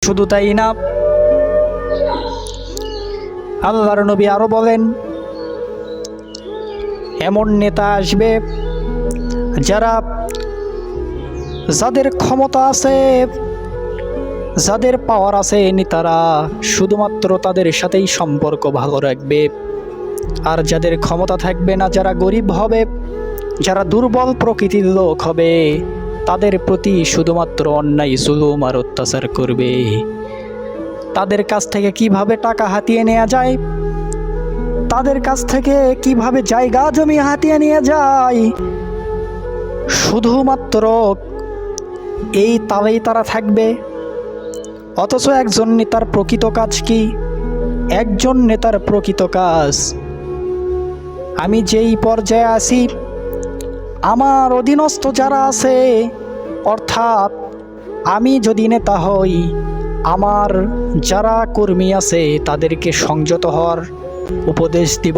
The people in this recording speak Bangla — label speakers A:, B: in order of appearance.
A: শুধু তাই না, আল্লাহর নবী আরো বলেন, এমন নেতা আসবে যাদের ক্ষমতা আছে, যাদের পাওয়ার আছে, নেতারা শুধুমাত্র তাদের সাথেই সম্পর্ক ভালো রাখবে। আর যাদের ক্ষমতা থাকবে না, যারা গরিব হবে, যারা দুর্বল প্রকৃতির লোক হবে, তাদের প্রতি শুধুমাত্র অন্যায় জুলুম আর অত্যাচার করবে। তাদের কাছ থেকে কিভাবে টাকা হাতিয়ে নেওয়া যায়, তাদের কাছ থেকে কিভাবে জায়গা জমি হাতিয়ে নিয়ে যায়, শুধুমাত্র এই তালেই তারা থাকবে। অথচ একজন নেতার প্রকৃত কাজ কি? একজন নেতার প্রকৃত কাজ, আমি যেই পর্যায়ে আছি, আমার অধীনস্থ যারা আছে, অর্থাৎ আমি যদি নেতা হই, আমার যারা কর্মী আছে তাদেরকে সংযত হওয়ার উপদেশ দিব।